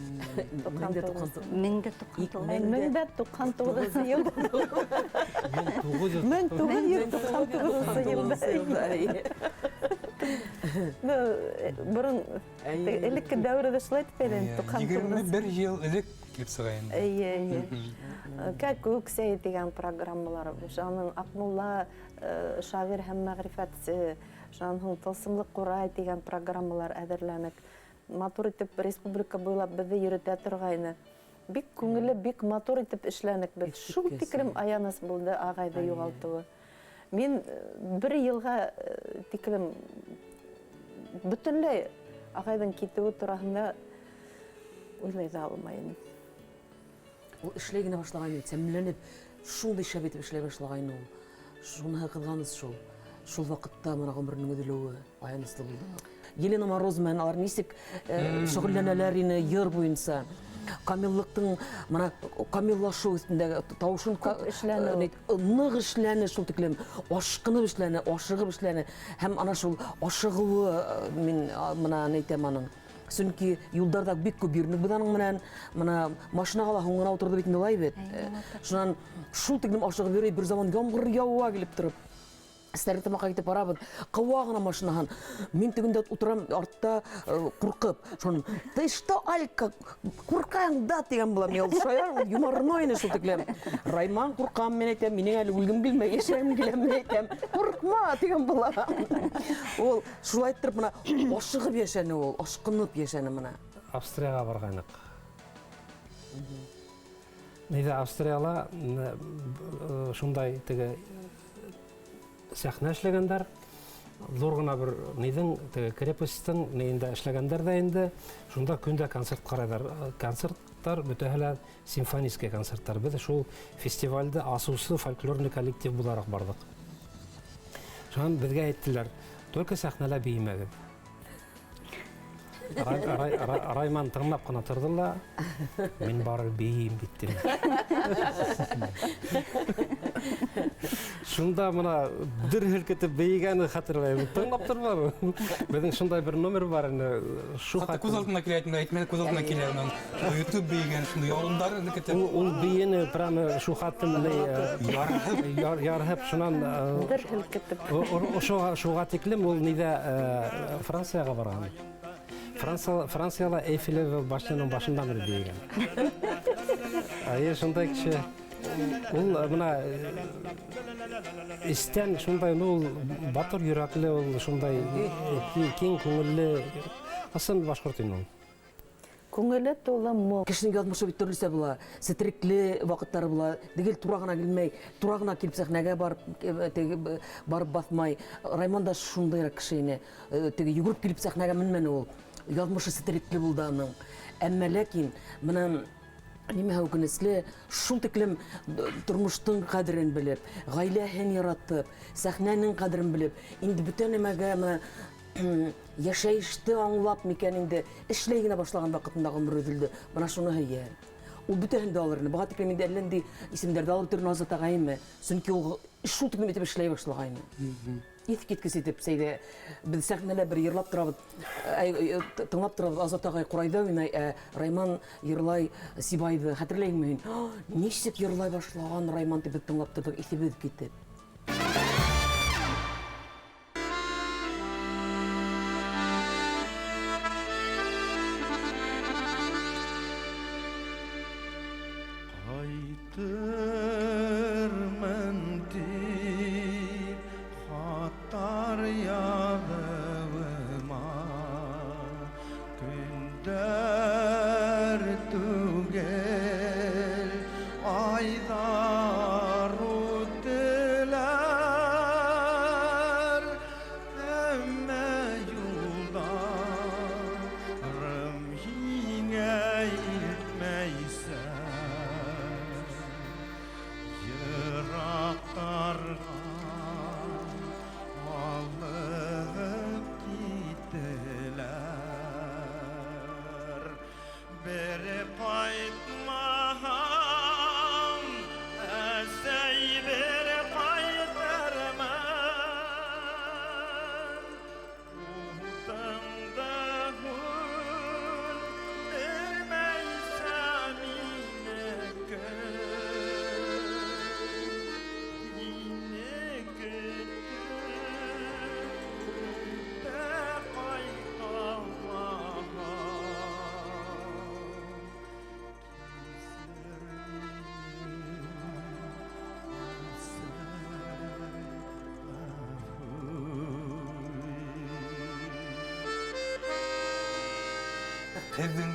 1999 елда. 1999 елда. Борын элекке дәүрәдә шулай дигән 21 ел элек килеп сыга инде. Как үксәй дигән программалар. Шаның Акмулла шагыйрь һәм мәгърифәтче, шаның Тылсымлы Курай дигән программалар әзерләнек. Матур итеп республика буйлап безне йөртә торгайны. Бик күңелле, бик матур итеп эшләнек без. Шул тиклем аяныс булды агайды югалтуы. Мин бер елга тиклем бөтенләй агайдың китүе турында уйлый да алмайм. Ул эшләй генә башлаган иде, сәмләнеп, шундый шәп итеп эшләй башлаган ул. Шуны кылганыз шул. Шул вакытта мына гомернең үтелүе аяныслы булды. Елена Мороз менән алар нисек шөгыльләнәләр ине йыр буенча. Камиллыктың мына камиллашу өстендәге тавышын нык эшләне, шул тиклем ашкынып эшләне, ашыгып эшләне һәм ана шул ашыгуы мин мына әйтәм аның. Чөнки юлдарда бик күп йөрнек буданың менән мына машинага ла һуңына утырды бит милай бит. Шуннан шул тиклем ашыгып йөри, бер заман яңгыр яуа килеп торып. Сәрәтә мака китеп барабыз. Кавагына машинаһын. Мин тегендә утырам, артта куркып. Шун, "Ты что, Алька, куркаң да?" дигән була. Мин шаяр, юморной ине шул тиклем. Райман куркам, мен әйтәм, минең әле үлгем килмәй, яшәм килә, мен әйтәм. Куркма дигән була. Ул шулай итеп мына ашыгып яшәне ул, ашкынып яшәне мына. Австрияга барганык. Нидә Австрияла шундай теге сәхнә эшләгәннәр, зур гына бер нидән крепостьтың нидә эшләгәннәр дә инде, шунда көндә концерт карайлар. Концерттар бөтәһеләр симфонический концерттар. Без шул фестивальдә асусы фольклорный коллектив буларак бардык. Шуннан безгә әйттеләр, только сәхнәлә биймәгез. Райман тыңлап кына торды ла, мин барып бейим биттем. Шунда мына дер һелкетеп бейгәне хәтерләйм. Тыңлап тормабы? Безнең шундай бер номер бар инде. Шу хәтта күз алдына килә, әйтмәде, күз алдына килә ул. YouTube бейгән шундый орындар һелкетеп. Ул бейене прямо шу хәтле ярһып шуннан дер һелкетеп. Шуга тиклем ул нидә Францияга барган. Францияла Эйфелева башының башында бер бейгән. Шундай кеше ул мына истән шундай ул батыр йөрәкле, ул шундай киң күңелле асын башкорт инде. Күңеле тулы мол. Кешенең язмышы бит төрлесе була, сетрикле вакытлары була. Дигел турагына килмәй, турагына килеп сәхнәгә барып басмай. Райман да шундый кеше ине. Теге йөгереп килеп сәхнәгә менмәне ул. Язмышы сетрикле булды аның. Әмма ләкин менә Ниме үкенечле, шул тиклем тормыштың кадерен белеп, гаиләһен яратып, сәхнәнең кадерен белеп, инде бүтән нәмәгә яшәеште аңлап микән инде эшләй генә башлаган вакытында гомер өҙөлдө. Менә шуны һәйя. Ул бөтәһен дә алырны. Бага тиклем инде әллә нинди исемдәрдә алып торган Азат агайымы? Чөнки ул шул тиклем итеп эшләй башлагайны. Иҫ киткес итеп Сәйдә без сәхнәлә бер йырлап торабыз, тыңлап торабыз, Азат агай Ҡурайҙа уйнай, Райман йырлай Сибайды. Хәтерләйһеңме һин? Нисек йырлай башлаган Райман дип тыңлап тордык, иҫебеҙ китеп. Кайтырмын дип хаттар яҙыуыма, көндәр түгел айҙар үтеләр, әммә юлдарым һиңә илтмәйсә. Yıraklarga alıp gittiler, beri kaytmam, esey beri kaytarman. Uhdamda hul vermeysem inekör. Һеҙҙең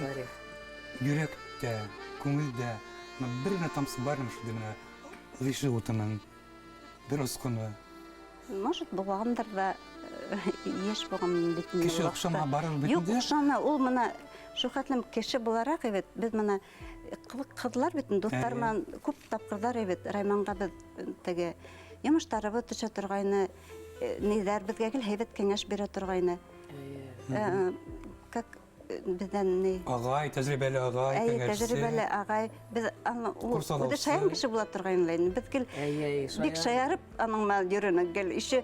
йөрәктә, күңелдә бер генә тамсы бармы шул менә Ғиши утының бер осҡоно? Может, булғандыр да йәш булған бит. Кеше оҡшама барыр бит Юҡ, инде? оҡшаны. Ул мына шул хәтлем кеше булараҡ бит, беҙ мына ҡыҙлар бит, дуҫтар менән күп тапҡырҙар бит. Райманға беҙ теге йомоштарыбыҙ төшә торғайны, ниҙәр беҙгә гел һәйбәт кәңәш бирә торғайны. Как беҙҙән ни? Ағай, тәжрибәле ағай, кәңәшсе. Тәжрибәле ағай. Беҙ үҙе шаян кеше була торғайны. Беҙ гел бик шаярып аның менән йөрөнөк гел. Ише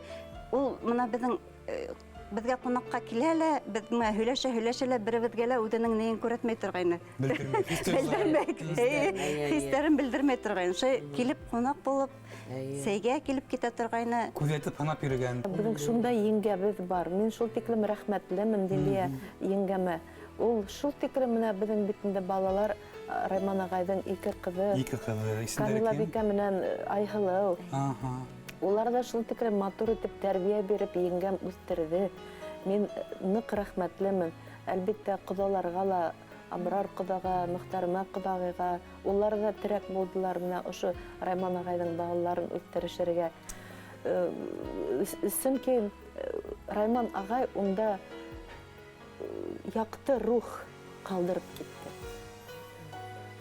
ул мына беҙҙең беҙгә ҡунаҡҡа килә лә, беҙ һөйләшә лә, беребеҙгә лә үҙенең нейен күрһәтмәй торғайны. Хистәрен белдермәй торғайны. Шулай килеп ҡунаҡ булып, сәйгә килеп китә торғайны. Күҙәтеп һанап йөрөгән. Беҙҙең шундай еңгәбеҙ бар. Мин шул тиклем рәхмәтлемен Дилиә еңгәмә. Ул шул тиклем менә беҙҙең битендә балалар, Райман ағайҙың 2 ҡыҙы, Камила бикә менән Айһылыу. Улар да шул тиклем матур итеп тәрбиә биреп еңгәм үҫтерҙе. Мин ныҡ рәхмәтлемен. Әлбиттә, ҡоҙаларға ла, Абрар ҡоҙаға, Мөхтәрмә ҡоҙағыйға, улар да терәк булдылар менә ошо Райман ағайҙың балаларын үҫтерешергә. Сөнки Райман ағай унда яҡты рух ҡалдырып китте.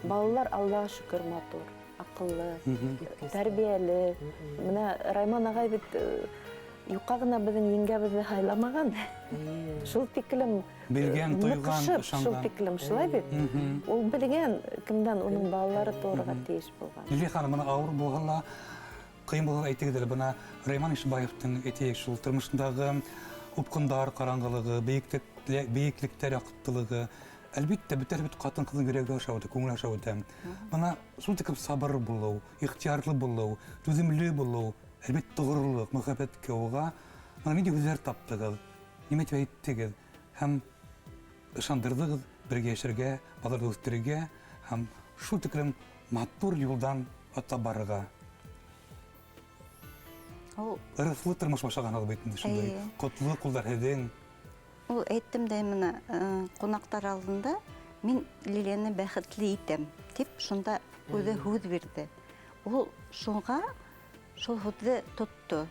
Балалар, Аллаға шөкөр, матур, аҡыллы, тәрбиәле. Менә Райман ағай бит юҡа ғына беҙҙең еңгәбеҙҙе һайламаған. Шул тиклем ныҡышып, шул тиклем шулай бит. Ул белгән кемдән уның балалары тыуырға тейеш булған. Лилиә ханым, бына ауыр булһа ла, ҡыйын булһа ла әйтегеҙ әле, бына Райман Ишбаевтың әйтәйек шул тормошондағы упҡындар ҡараңғылығы, бейеклектәр яҡтылығы, әлбиттә, бөтәһе бит ҡатын-ҡыҙҙың йөрәге аша үтә, күңел аша үтә. Бына шул тиклем сабыр булыу, ихтиярлы булыу, түҙемле булыу, әлбиттә ғорурлыҡ, мөхәббәткә уға. Бына ниндәй һүҙҙәр таптығыҙ, нимә тип әйттегеҙ һәм ышандырҙығыҙ бергә йәшәргә, балаларҙы үҫтерергә һәм шул тиклем матур юлдан ата барырға. Ырыҫлы тормош башлағанһығыҙ бит инде шундай. Ҡотло ҡулдар һеҙҙең. Ул әйттем дә мына ҡунаҡтар алдында мин Лилиәне бәхетле итәм тип шунда үҙе һүҙ бирҙе. Ул шуға шул һүҙҙе тотто.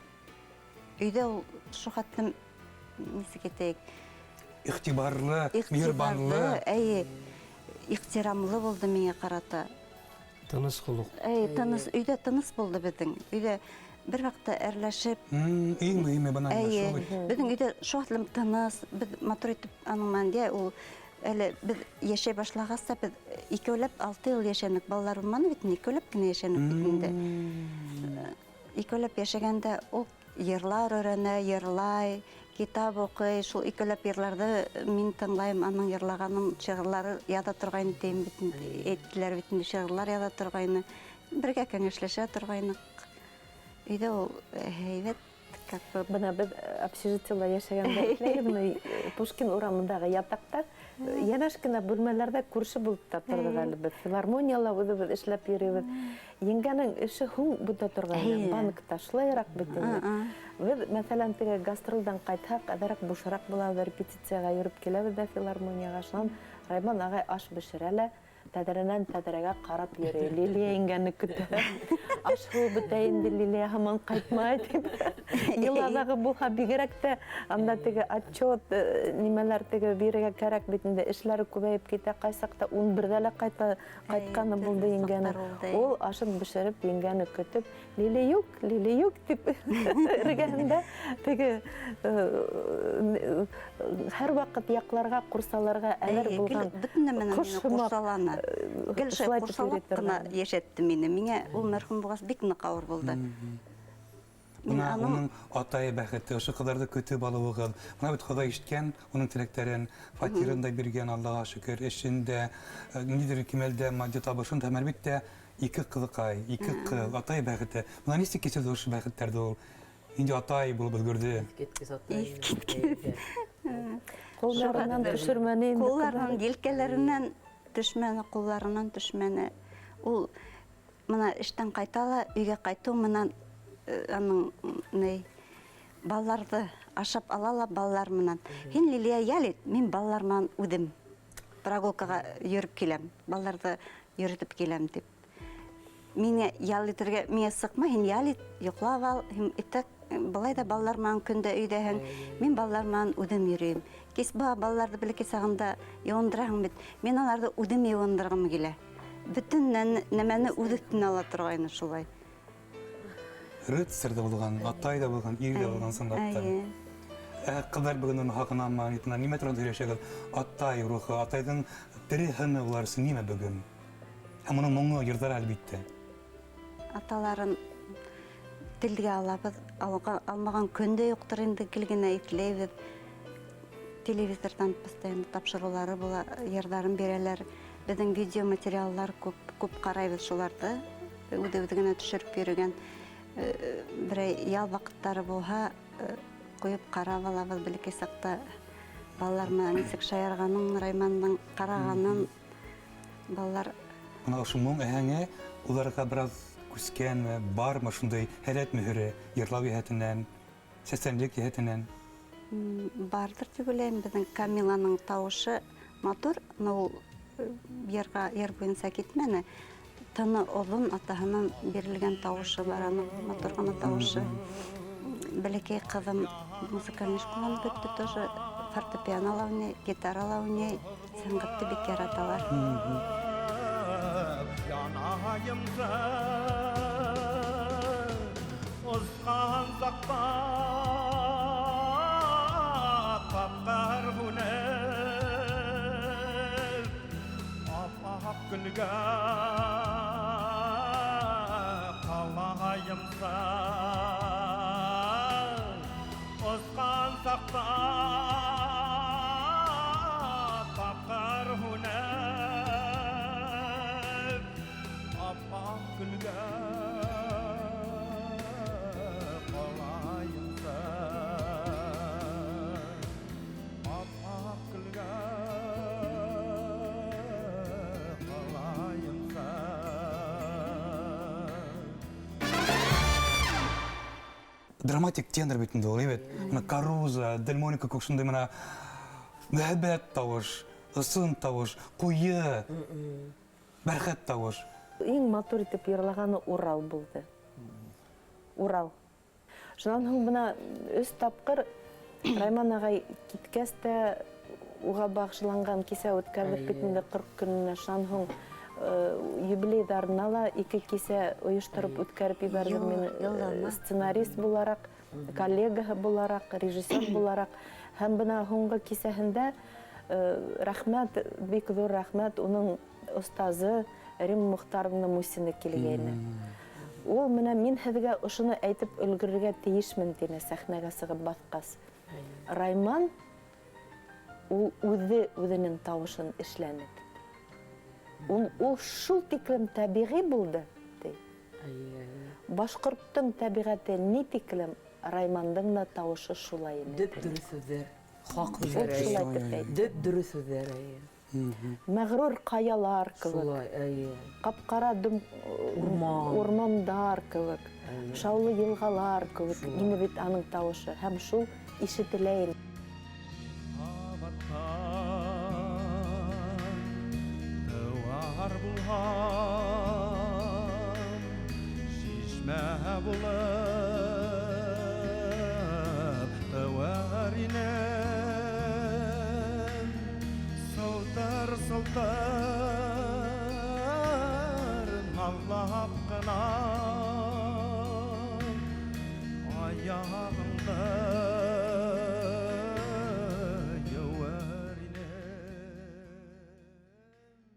Өйҙә ул шул хәтлем нисек әйтәйек, Иғтибарлы, миһербанлы. ихтирамлы булды миңа карата. Тыныс холук. Тыныс, өйдә тыныс булды беҙҙең. Өйдә бер ваҡытта әрләшеп, Иң мөһиме бына әйе, шул бит. беҙҙең өйдә шуатлым тыныс, беҙ матур итеп аныман дия, ул әле беҙ йәшәй башлағас та беҙ икәүләп 6 йыл йәшәнек, балалар булманы бит, икәүләп кенә йәшәнек бит инде. Икәүләп йәшәгәндә ул йырлар өйрәнә, йырлай, китап укый, шул икәүләп йырларҙы мин тыңлайым, аның йырлаганын, шиғырлары яҙа торғайны тием бит, әйттеләр бит, шиғырлар яҙа торғайны, бергә кәңәшләшә торғайныҡ. Өйҙә ул һәйбәт, как бы Бына беҙ общежитиела йәшәгәндә эшләйбеҙ, Пушкин урамындағы ятаҡта, йәнәш кенә бүлмәләрҙә күрше булып та торҙоҡ әле беҙ. Филармонияла үҙебеҙ эшләп йөрөйбөҙ. Еңгәнең эше һуң бөтә торғайны, банкта шулайыраҡ бит инде. Беҙ, мәҫәлән, теге гастролдан ҡайтһаҡ, әҙерәк бушыраҡ булабыҙ, репетицияға йөрөп киләбеҙ дә филармонияға. Шунан Райман ағай аш бешерә лә, тәҙрәнән тәҙрәгә ҡарап йөрөй. Лилия еңгәне көтә. Аш һыуы бөтә инде, Лилия һаман ҡайтмай тип. Йылаҙағы булһа бигерәк тә, анда теге отчет, нимәләр теге бирергә кәрәк бит инде. Эшләре күбәйеп китә, ҡай саҡта 11-дә лә ҡайтҡаны булды еңгәне. Ул ашын бешереп, еңгәне көтөп, Лили юк тип эргәһендә теге һәр ваҡыт яҡларға, ҡурсаларға әҙер булған бөтөн нәмәне мине ҡурсаланы. Гел шулай ҡурсалап ҡына йәшәтте мине. Миңә ул мәрхүм булғас бик ныҡ ауыр булды. Мына уның атай бәхете, ошо ҡыҙҙарҙы көтөп алыуығыҙ. Мына бит Хоҙай ишеткән, уның теләктәрен, фатирын да биргән, Аллаға шөкөр, эшен дә, ниҙер кимәлдә матди табышын да, әлбиттә, 2 ҡыҙыҡай, 2 ҡыҙ, атай бәхете. Мына нисек кисерҙе ошо бәхеттәрҙе ул? Инде атай булып өлгөрҙө. Ҡулдарынан төшөрмәне инде. Ҡулдарынан, елкәләренән төшмәне, ҡулдарынан төшмәне. Ул мына эштән ҡайта ла, өйгә ҡайтыу менән балаларҙы ашап ала ла балалар менән. Һин, Лилия, ял ит, мин балалар менән үҙем прогулкаға йөрөп киләм, балаларҙы йөрөтөп киләм тип. Миңә ял итергә, миңә сыҡма, һин ял ит, йоҡлап ал, һин итәк, былай да балалар менән көндә өйҙәһең, мин балалар менән үҙем йөрөйөм. Кис балаларҙы бәләкәй сағында йыуындыраһың бит, мин аларҙы үҙем йыуындырғым килә. Бөтөн нәмәне үҙ өҫтөнә ала торғайны шулай. Рыцарь да булған, атай да булған, ир да булған сандаттан. Ҡыҙҙар бөгөн уны һағынамы, нимә турында һөйләшәгеҙ? Атай рухы, атайҙың тере һыны улар өсөн нимә бөгөн? Һәм уның моңо, йырҙары әлбиттә. Аталарын телгә алабыҙ, алмаған көндә юҡтыр инде, гел генә иҫләйбеҙ. Телевизорҙан постоянно тапшырыулары була, йырҙарын бирәләр. Беҙҙең видеоматериалдар күп ҡарайбыҙ шуларҙы. Үҙебеҙ генә төшөрөп йөрөгән. Берәй ял ваҡыттары булһа, ҡуйып ҡарап алабыҙ, бәләкәй саҡта балалар менән нисек шаярғанын, Раймандың ҡарағанын, балалар... Мына ошо моң әһәңе уларға бираз күскәнме, бармы шундай һәләт мөһөрө, йырлау йәһәтенән, сәсәнлек йәһәтенән? Бардыр тип уйлайым, беҙҙең Камиланың тауышы матур, ул йыр буйынса китмәне. Тыны оҙон, атаһынан бирелгән тауышы бар, матур ғына тауышы. Бәләкәй ҡыҙым музыкальный школаны бөттө, тоже фортепиано уйнай, гитара уйнай, сәнғәтте бик яраталар. Yanayımda uzkan zakta kapkar huner apap günge kalayımda uzkan zakta kapkar huner apap günge kalayımda apap günge kalayımda Драматик тенор бит инде ул, әйбәт. Мына Каруза, Дельмоника күк шундай мына мөхәббәт тауыш, ысын тауыш, ҡуйы, бәрхәт тауыш. Иң матур итеп йырлағаны Урал булды. Урал. Шунан һуң бына 3 тапҡыр Райман ағай киткәс тә уға бағышланған кесе өткәріліп бітінді 40 күніне шан хоң юбилейдарына ла 2 кесе ойыштырып өткәріп ибәрді мен сценарист боларақ, коллега боларақ, режиссер боларақ. Һәм бына хоңғы кесәһендә рәхмәт, бик зур рәхмәт уның остазы Рим Мухтаровна Мусина килгәйне. Ул менә мин һеҙгә ошоны әйтеп өлгөрергә тиешмен дине сәхнәгә сығып баҫҡас. Райман ул үҙенең тауышын эшләне. Ул шул тиклем тәбиғи булды. Башҡорттың тәбиғәте ни тиклем, Раймандың да тауышы шулай ине. Дөп дөрөҫ сүҙҙәр. Хаҡ Ул шулай тип әйтте. Дөп дөрөҫ сүҙҙәр. Мәғрур ҡаялар кеүек, Шулай, ҡапҡара урмандар кеүек, шаулы йылғалар кеүек ине бит аның тауышы. Һәм шул ишетелә ине. Тәуар булһам, шишмә булып, тәуар инем, сылтар наллап кына, аяғымда